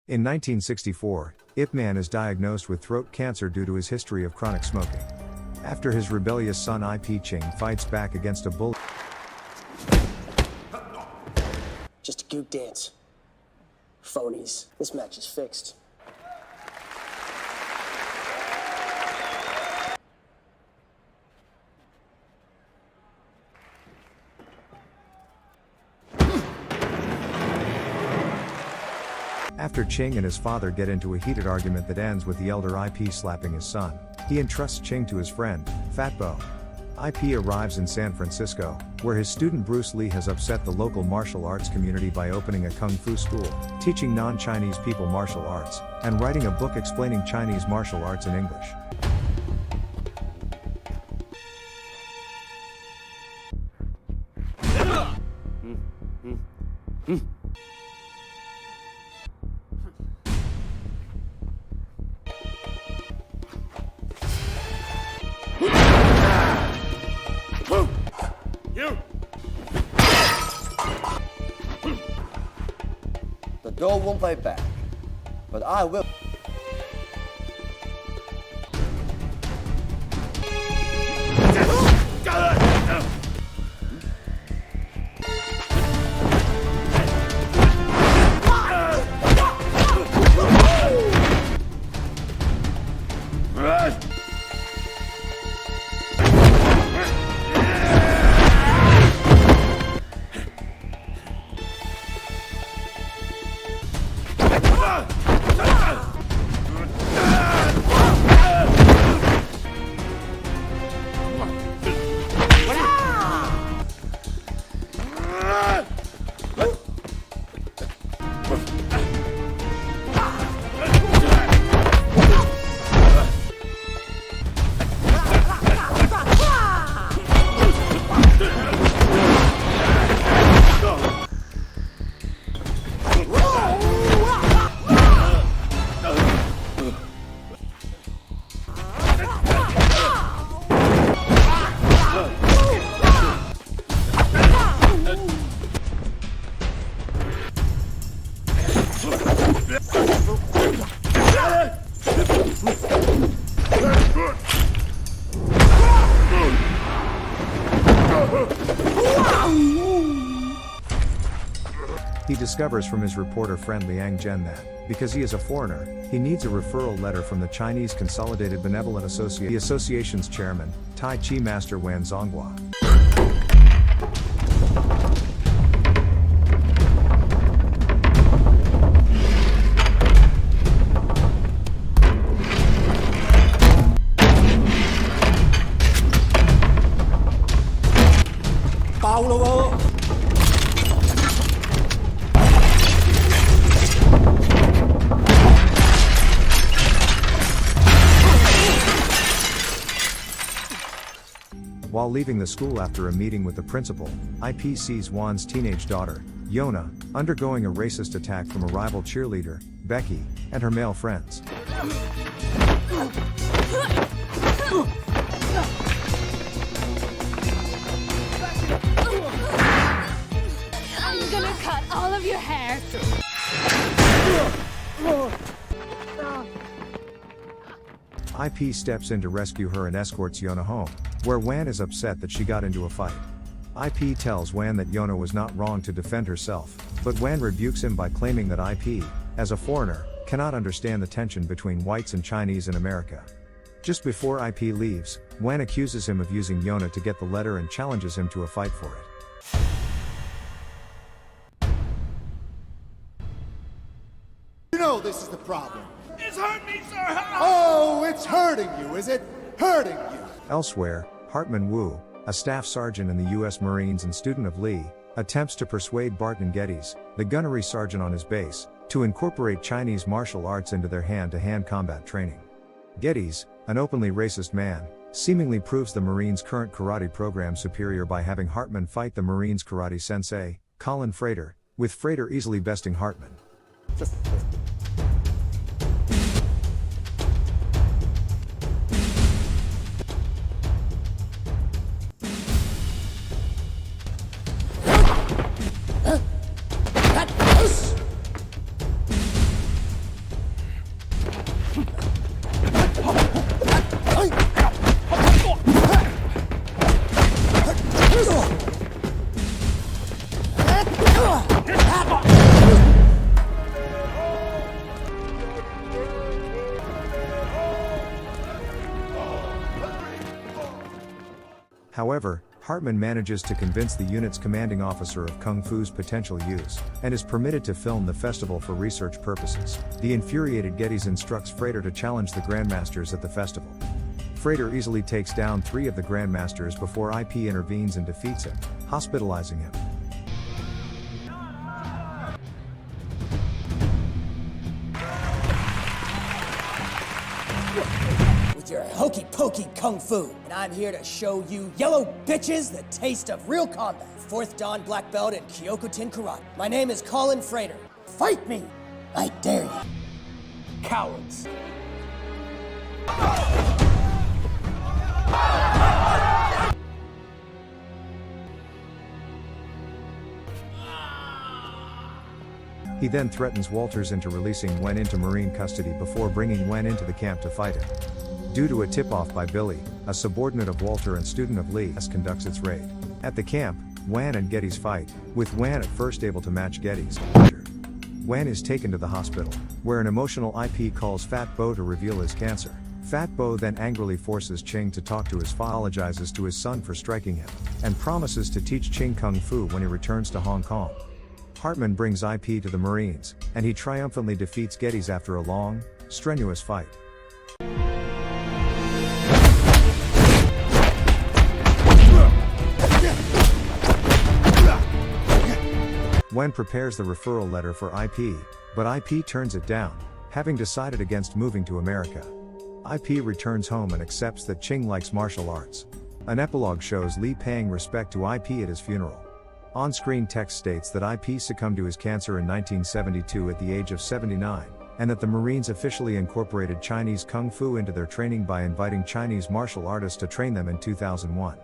In 1964, Ip Man is diagnosed with throat cancer due to his history of chronic smoking. After his rebellious son IP Ching fights back against a bully. Just a gook dance. Phonies. This match is fixed. After Ching and his father get into a heated argument that ends with the elder IP slapping his son, he entrusts Ching to his friend, Fat Bo. IP arrives in San Francisco, where his student Bruce Lee has upset the local martial arts community by opening a kung fu school, teaching non-Chinese people martial arts, and writing a book explaining Chinese martial arts in English. The dog won't fight back, but I will. He discovers from his reporter friend Liang Zhen that, because he is a foreigner, he needs a referral letter from the Chinese Consolidated Benevolent Association. The association's chairman, Tai Chi master Wan Zonghua. While leaving the school after a meeting with the principal, IP sees Wan's teenage daughter, Yona, undergoing a racist attack from a rival cheerleader, Becky, and her male friends. I'm gonna cut all of your hair. IP steps in to rescue her and escorts Yona home, where Wan is upset that she got into a fight. IP tells Wan that Yona was not wrong to defend herself, but Wan rebukes him by claiming that IP, as a foreigner, cannot understand the tension between whites and Chinese in America. Just before IP leaves, Wan accuses him of using Yona to get the letter and challenges him to a fight for it. You know this is the problem. It's hurt me, sir! Oh, it's hurting you, is it? Hurting you! Elsewhere, Hartman Wu, a staff sergeant in the U.S. Marines and student of Lee, attempts to persuade Barton Geddes, the gunnery sergeant on his base, to incorporate Chinese martial arts into their hand-to-hand combat training. Geddes, an openly racist man, seemingly proves the Marines' current karate program superior by having Hartman fight the Marines' karate sensei, Colin Frater, with Frater easily besting Hartman. However, Hartman manages to convince the unit's commanding officer of Kung Fu's potential use, and is permitted to film the festival for research purposes. The infuriated Geddes instructs Frater to challenge the grandmasters at the festival. Frater easily takes down 3 of the grandmasters before IP intervenes and defeats him, hospitalizing him. Your hokey pokey kung fu, and I'm here to show you yellow bitches the taste of real combat. 4th Dan black belt in Kyokutin karate. My name is Colin Frater. Fight me! I dare you. Cowards. He then threatens Walters into releasing Wen into Marine custody before bringing Wen into the camp to fight him. Due to a tip-off by Billy, a subordinate of Walter and student of Lee, conducts its raid. At the camp, Wan and Geddes fight, with Wan at first able to match Geddes. Wan is taken to the hospital, where an emotional IP calls Fat Bo to reveal his cancer. Fat Bo then angrily forces Ching to talk to his father, apologizes to his son for striking him, and promises to teach Ching Kung Fu when he returns to Hong Kong. Hartman brings IP to the Marines, and he triumphantly defeats Geddes after a long, strenuous fight. Wen prepares the referral letter for IP, but IP turns it down, having decided against moving to America. IP returns home and accepts that Ching likes martial arts. An epilogue shows Lee paying respect to IP at his funeral. On-screen text states that IP succumbed to his cancer in 1972 at the age of 79, and that the Marines officially incorporated Chinese Kung Fu into their training by inviting Chinese martial artists to train them in 2001.